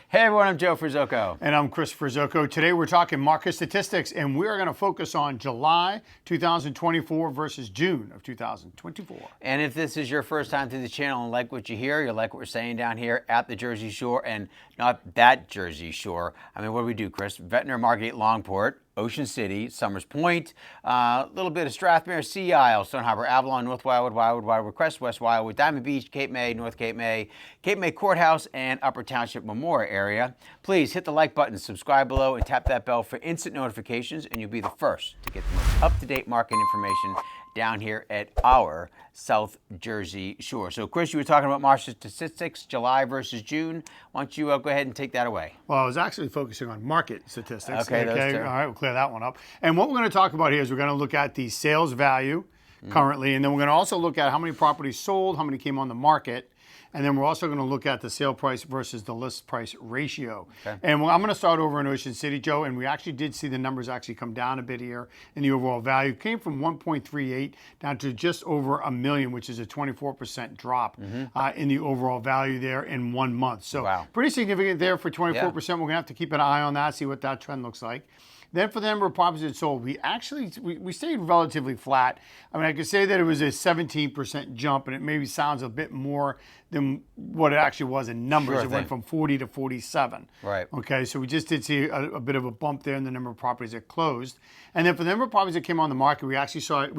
Hey everyone, I'm Joe Ferzoco. And I'm Chris Ferzoco. Today we're talking market statistics, and we're going to focus on July 2024 versus June of 2024. And if this is your first time to the channel and like what you hear, you like what we're saying down here at the Jersey Shore, and not that Jersey Shore. I mean, what do we do, Chris? Ventnor, Margate, Longport, Ocean City, Somers Point, a little bit of Strathmere, Sea Isle, Stone Harbor, Avalon, North Wildwood, Wildwood Crest, West Wildwood, Diamond Beach, Cape May, North Cape May, Cape May Courthouse, and Upper Township Memorial area. Please hit the like button, subscribe below, and tap that bell for instant notifications, and you'll be the first to get the most up-to-date market information down here at our South Jersey Shore. So, Chris, you were talking about market statistics, July versus June. Why don't you go ahead and take that away? Well, I was actually focusing on market statistics. Okay, those two. All right, we'll clear that one up. And what we're going to talk about here is we're going to look at the sales value currently, and then we're going to also look at how many properties sold, how many came on the market, and then we're also going to look at the sale price versus the list price ratio. Okay. And I'm going to start over in Ocean City, Joe, and we actually did see the numbers actually come down a bit here in the overall value. It came from 1.38 down to just over $1 million, which is a 24% drop in the overall value there in 1 month. So pretty significant there for 24%. Yeah. We're going to have to keep an eye on that, see what that trend looks like. Then for the number of properties that sold, we stayed relatively flat. I mean, I could say that it was a 17% jump, and it maybe sounds a bit more than what it actually was in numbers. Sure, it went from 40 to 47. Right. Okay, so we just did see a bit of a bump there in the number of properties that closed. And then for the number of properties that came on the market, we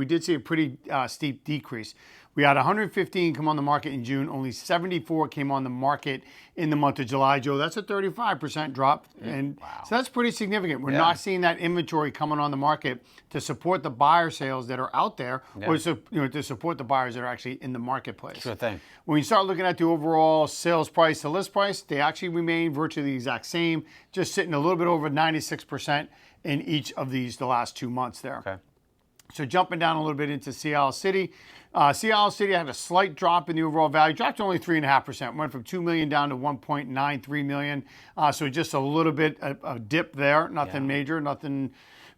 did see a pretty steep decrease. We had 115 come on the market in June. Only 74 came on the market in the month of July, Joe. That's a 35% drop. And so that's pretty significant. We're not seeing that inventory coming on the market to support the buyer sales that are out there, or to support the buyers that are actually in the marketplace. Sure thing. When you start looking at the overall sales price to list price, they actually remain virtually the exact same, just sitting a little bit over 96% in each of the last 2 months there. Okay. So jumping down a little bit into Sea Isle City. Sea Isle City had a slight drop in the overall value, dropped to only 3.5%, went from $2 million down to $1.93 million. So just a little bit a dip there, nothing major, nothing.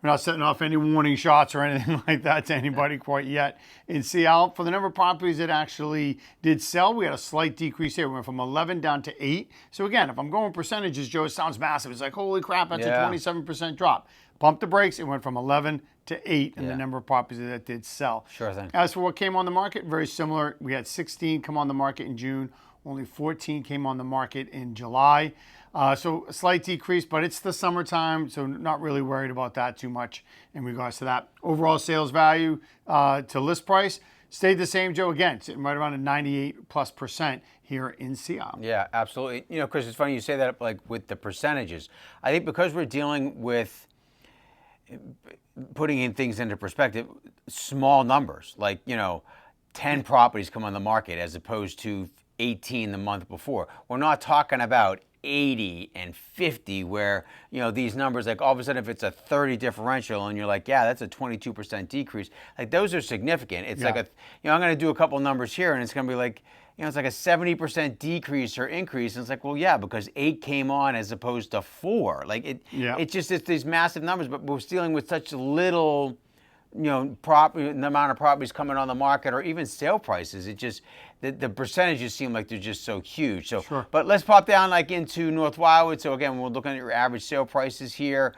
We're not setting off any warning shots or anything like that to anybody quite yet. In Sea Isle, for the number of properties that actually did sell, we had a slight decrease here. We went from 11 down to 8. So again, if I'm going percentages, Joe, it sounds massive. It's like, holy crap, that's a 27% drop. Pump the brakes, it went from 11 to 8 in the number of properties that did sell. Sure thing. As for what came on the market, very similar. We had 16 come on the market in June. Only 14 came on the market in July. So a slight decrease, but it's the summertime, so not really worried about that too much in regards to that. Overall sales value to list price stayed the same, Joe, again, sitting right around a 98+% here in Sea Isle. Yeah, absolutely. You know, Chris, it's funny you say that, like with the percentages. I think because we're dealing with putting in things into perspective, small numbers, like, 10 properties come on the market as opposed to 18 the month before. We're not talking about 80 and 50 where, these numbers, like all of a sudden if it's a 30 differential and you're like, yeah, that's a 22% decrease. Like those are significant. It's like I'm going to do a couple numbers here and it's going to be like, it's like a 70% decrease or increase. And it's like, well, yeah, because 8 came on as opposed to 4. Like it's these massive numbers, but we're dealing with such little, the amount of properties coming on the market or even sale prices. It just, the percentages seem like they're just so huge. So, but let's pop down like into North Wildwood. So again, we're looking at your average sale prices here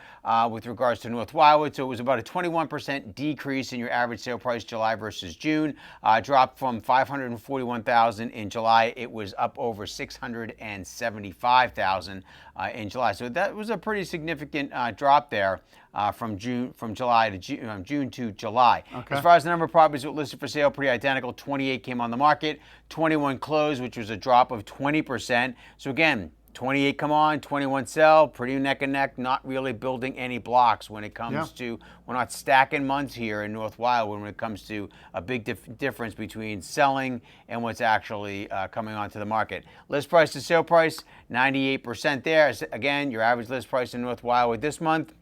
with regards to North Wildwood. So it was about a 21% decrease in your average sale price July versus June. Dropped from $541,000 in July. It was up over $675,000 in July. So that was a pretty significant drop there. From June to July. Okay. As far as the number of properties that were listed for sale, pretty identical. 28 came on the market, 21 closed, which was a drop of 20%. So again, 28 come on, 21 sell, pretty neck and neck, not really building any blocks when it comes to, we're not stacking months here in North Wildwood when it comes to a big difference between selling and what's actually coming onto the market. List price to sale price, 98% there. Again, your average list price in North Wildwood this month,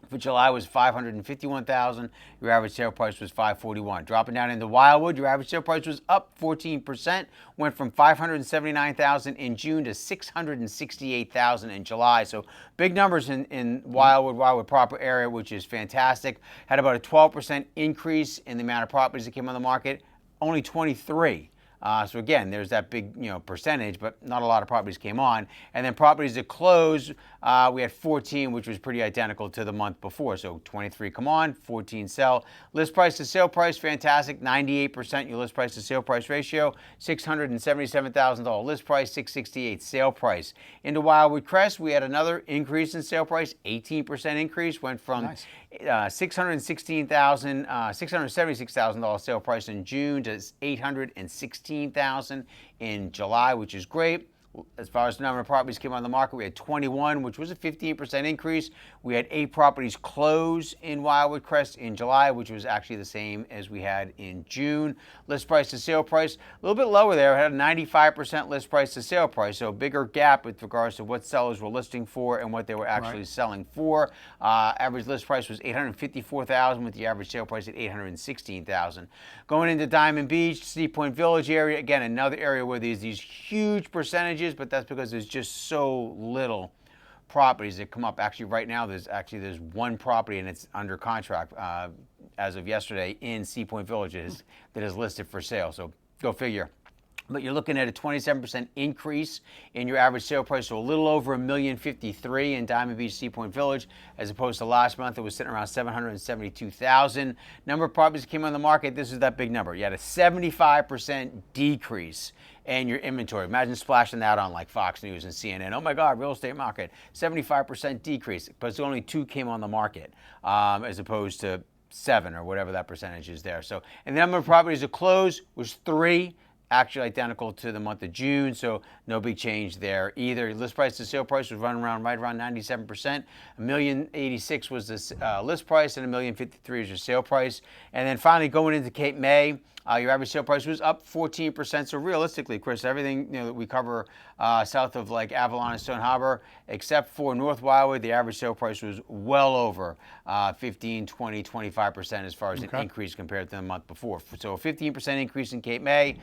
for July was $551,000. Your average sale price was $541,000. Dropping down into Wildwood, your average sale price was up 14%. Went from $579,000 in June to $668,000 in July. So big numbers in Wildwood proper area, which is fantastic. Had about a 12% increase in the amount of properties that came on the market. Only 23 So again, there's that big percentage, but not a lot of properties came on. And then properties that closed, we had 14, which was pretty identical to the month before. So 23 come on, 14 sell. List price to sale price, fantastic, 98% your list price to sale price ratio, $677,000 list price, 668 sale price. Into Wildwood Crest, we had another increase in sale price, 18% increase, went from Nice. $676,000 sale price in June to $816,000 in July, which is great. As far as the number of properties came on the market, we had 21, which was a 15% increase. We had 8 properties close in Wildwood Crest in July, which was actually the same as we had in June. List price to sale price, a little bit lower there. We had a 95% list price to sale price, so a bigger gap with regards to what sellers were listing for and what they were actually selling for. Average list price was $854,000 with the average sale price at $816,000. Going into Diamond Beach, Sea Point Village area, again, another area where there's these huge percentages, but that's because there's just so little properties that come up. Actually, right now, there's one property and it's under contract as of yesterday in Sea Point Village that is listed for sale. So go figure. But you're looking at a 27% increase in your average sale price, so a little over $1,053,000 in Diamond Beach, Sea Point Village, as opposed to last month. It was sitting around $772,000. Number of properties that came on the market, this is that big number. You had a 75% decrease in your inventory. Imagine splashing that on like Fox News and CNN. Oh my God, real estate market, 75% decrease, but only 2 came on the market, as opposed to 7 or whatever that percentage is there. So, and the number of properties that closed was 3. Actually identical to the month of June, so no big change there either. List price to sale price was running right around 97%. $1,086,000 was the list price, and $1,053,000 is your sale price. And then finally, going into Cape May, your average sale price was up 14%. So realistically, Chris, everything that we cover south of like Avalon and Stone Harbor, except for North Wildwood, the average sale price was well over 15, 20, 25% as far as an increase compared to the month before. So a 15% increase in Cape May,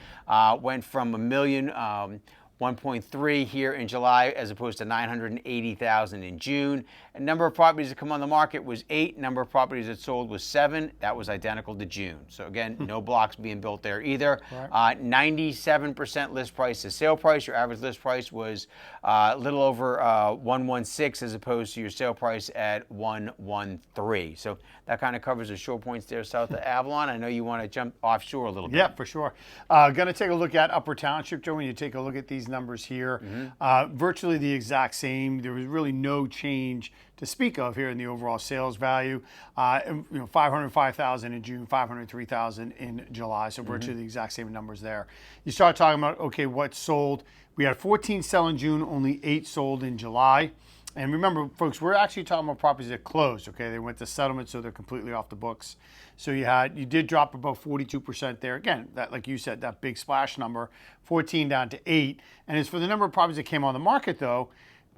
went from $1.3 here in July as opposed to $980,000 in June. And number of properties that come on the market was 8. Number of properties that sold was 7. That was identical to June. So again, no blocks being built there either. 97% list price to sale price. Your average list price was a little over $116 as opposed to your sale price at $113. So that kind of covers the shore points there south of Avalon. I know you want to jump offshore a little bit. Yeah, for sure. Going to take a look at Upper Township, Joe. When you take a look at these numbers here, virtually the exact same. There was really no change to speak of here in the overall sales value. $505,000 in June, $503,000 in July. So virtually the exact same numbers there. You start talking about, okay, what sold. We had 14 sell in June, only 8 sold in July. And remember, folks, we're actually talking about properties that closed, okay? They went to settlement, so they're completely off the books. So you did drop about 42% there. Again, that, like you said, that big splash number, 14 down to 8. And as for the number of properties that came on the market, though,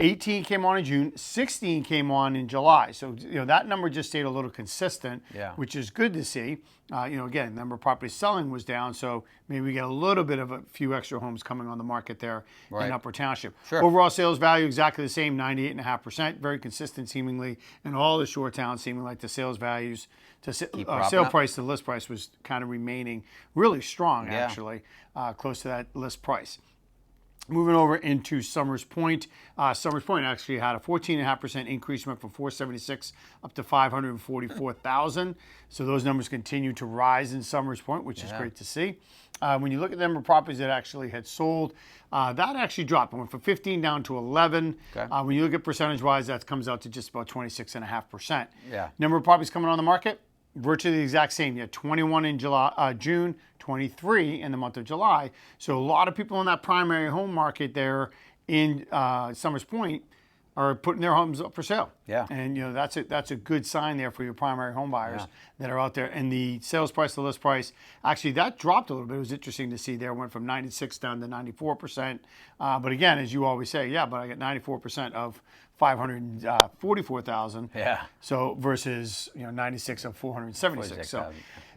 18 came on in June, 16 came on in July. So, that number just stayed a little consistent, which is good to see. Again, the number of properties selling was down, so maybe we get a little bit of a few extra homes coming on the market there in Upper Township. Overall sales value, exactly the same, 98.5%, very consistent seemingly in all the shore towns, seeming like the sales values to sale price to list price was kind of remaining really strong, actually, close to that list price. Moving over into Summers Point. Summers Point actually had a 14.5% increase, went from 476 up to 544,000. So those numbers continue to rise in Summers Point, which is great to see. When you look at the number of properties that actually had sold, that actually dropped. It went from 15 down to 11. When you look at percentage-wise, that comes out to just about 26.5%. Number of properties coming on the market, virtually the exact same. You had 21 in June, 23 in the month of July. So a lot of people in that primary home market there in Summers Point are putting their homes up for sale. And that's a good sign there for your primary home buyers that are out there. And the sales price to list price, actually that dropped a little bit. It was interesting to see there. It went from 96 down to 94%. But again, as you always say, but I get 94% of 544,000. So versus 96 of 476. So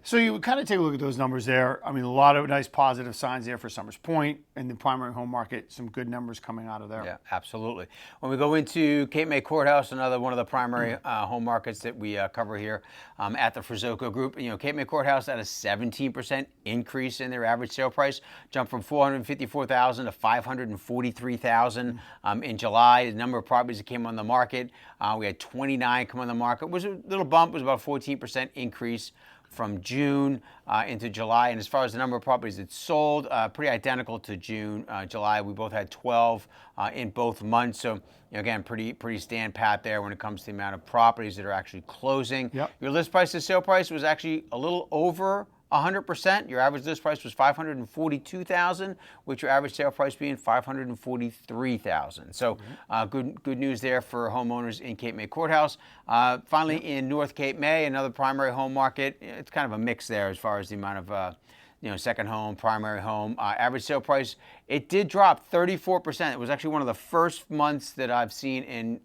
So you kind of take a look at those numbers there. I mean, a lot of nice positive signs there for Summers Point and the primary home market. Some good numbers coming out of there. Yeah, absolutely. When we go into Cape May Courthouse, another one of the primary home markets that we cover here at the Ferzoco Group, Cape May Courthouse had a 17% increase in their average sale price, jumped from $454,000 to $543,000 in July. The number of properties that came on the market, we had 29 come on the market. It was a little bump. It was about a 14% increase from June into July. And as far as the number of properties that sold, pretty identical to June, July. We both had 12 in both months. So, again, pretty stand pat there when it comes to the amount of properties that are actually closing. Yep. Your list price to sale price was actually a little over 100%. Your average list price was $542,000, with your average sale price being $543,000. So good news there for homeowners in Cape May Courthouse. Finally, in North Cape May, another primary home market. It's kind of a mix there as far as the amount of second home, primary home. Average sale price, it did drop 34%. It was actually one of the first months that I've seen in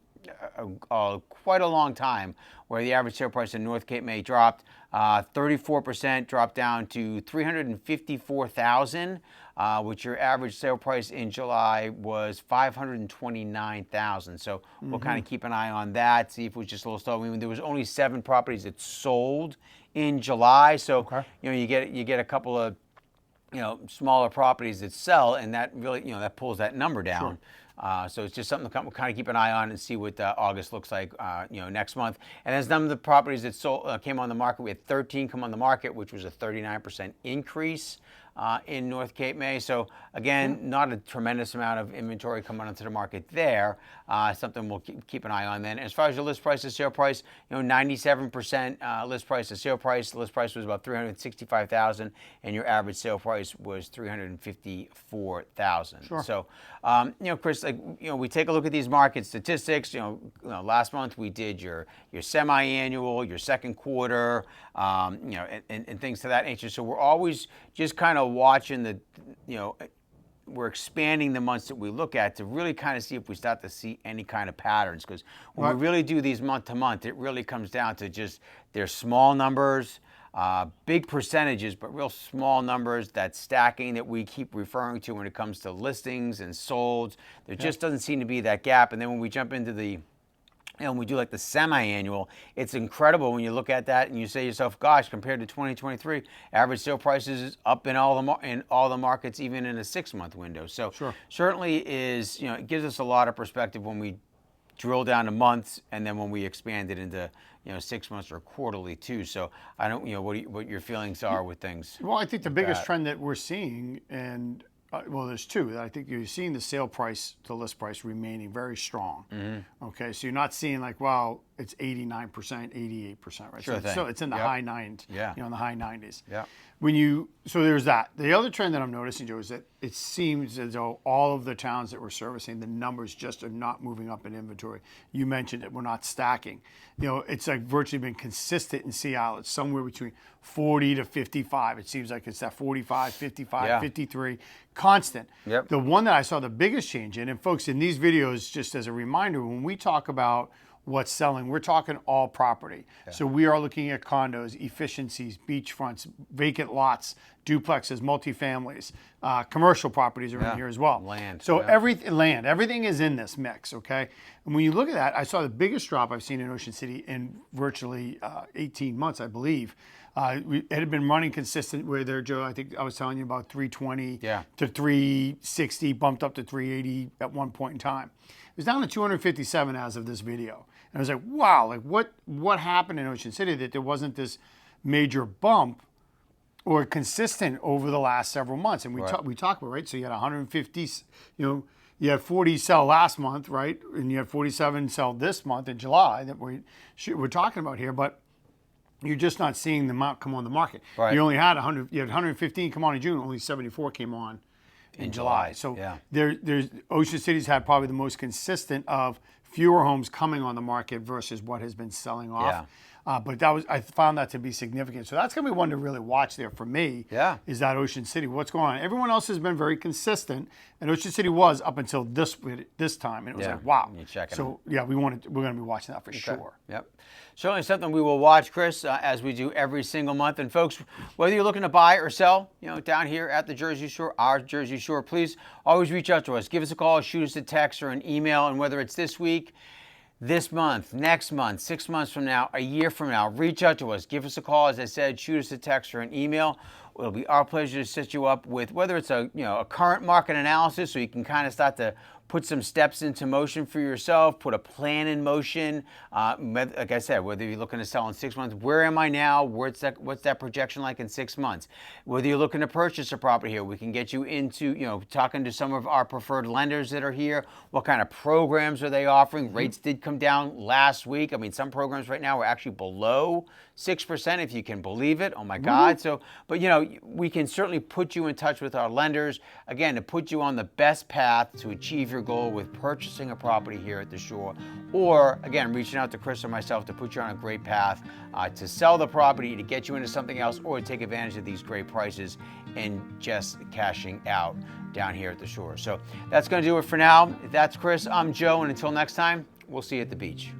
quite a long time where the average sale price in North Cape May dropped 34%, dropped down to $354,000, which your average sale price in July was $529,000. So we'll kind of keep an eye on that, see if it was just a little slow. I mean, there was only 7 properties that sold in July, so you get a couple of smaller properties that sell, and that really that pulls that number down. So it's just something to kind of keep an eye on and see what August looks like, next month. And as some of the properties that sold came on the market, we had 13 come on the market, which was a 39% increase in North Cape May. So again, not a tremendous amount of inventory coming onto the market there. Something we'll keep an eye on then. As far as your list price to sale price, 97% list price to sale price. The list price was about $365,000, and your average sale price was $354,000. Sure. So, Chris, we take a look at these market statistics. Last month we did your semi-annual, your second quarter, and things to that nature. So we're always just kind of watching we're expanding the months that we look at to really kind of see if we start to see any kind of patterns. Because when we really do these month to month, it really comes down to just they're small numbers, big percentages, but real small numbers. That stacking that we keep referring to when it comes to listings and solds, there just doesn't seem to be that gap. And then when we jump into when we do like the semi-annual, it's incredible when you look at that and you say to yourself, gosh, compared to 2023, average sale prices is up in all the markets, even in a 6-month window. So certainly it gives us a lot of perspective when we drill down to months, and then when we expand it into 6 months or quarterly too. So I don't what your feelings are with things. Well, I think the biggest trend that we're seeing, and there's two. I think you're seeing the sale price to list price remaining very strong. Okay, so you're not seeing like, wow, it's 89%, 88%, right? So it's in the high 90s, in the high 90s. Yeah. So there's that. The other trend that I'm noticing, Joe, is that it seems as though all of the towns that we're servicing, the numbers just are not moving up in inventory. You mentioned it, we're not stacking. It's like virtually been consistent in Seattle. It's somewhere between 40 to 55. It seems like it's that 45, 55, 53, constant. The one that I saw the biggest change in, and folks, in these videos, just as a reminder, when we talk about what's selling, we're talking all property. So we are looking at condos, efficiencies, beachfronts, vacant lots, duplexes, multifamilies, commercial properties are in here as well. Land. So everything is in this mix, okay? And when you look at that, I saw the biggest drop I've seen in Ocean City in virtually 18 months, I believe. It had been running consistent where there, Joe, I think I was telling you about 320 to 360, bumped up to 380 at one point in time. It was down to 257 as of this video. And I was like, wow, like what happened in Ocean City that there wasn't this major bump or consistent over the last several months? And we talk about, right? So you had 150, you had 40 sell last month, right? And you had 47 sell this month in July that we're talking about here, but you're just not seeing the amount come on the market. You only had 100, you had 115 come on in June, only 74 came on in July. So there's Ocean City's had probably the most consistent of fewer homes coming on the market versus what has been selling off. But I found that to be significant. So that's going to be one to really watch there for me. Yeah. Is that Ocean City? What's going on? Everyone else has been very consistent, and Ocean City was up until this time, and it was Yeah. like, wow. You're checking So yeah, we're going to be watching that for Okay. sure. Yep. Certainly something we will watch, Chris, as we do every single month. And folks, whether you're looking to buy or sell, down here at the Jersey Shore, our Jersey Shore, please always reach out to us. Give us a call, shoot us a text or an email, and whether it's this week, this month, next month, 6 months from now, a year from now, reach out to us. Give us a call, as I said, shoot us a text or an email. It'll be our pleasure to set you up with whether it's a current market analysis, so you can kind of start to put some steps into motion for yourself, put a plan in motion. Like I said, whether you're looking to sell in 6 months, where am I now? What's that projection like in 6 months? Whether you're looking to purchase a property here, we can get you into, talking to some of our preferred lenders that are here. What kind of programs are they offering? Rates did come down last week. I mean, some programs right now are actually below 6%, if you can believe it. Oh my God. So, but we can certainly put you in touch with our lenders, again, to put you on the best path to achieve your goal with purchasing a property here at the Shore, or again, reaching out to Chris or myself to put you on a great path to sell the property, to get you into something else, or to take advantage of these great prices and just cashing out down here at the Shore. So that's going to do it for now. That's Chris. I'm Joe, and until next time, we'll see you at the beach.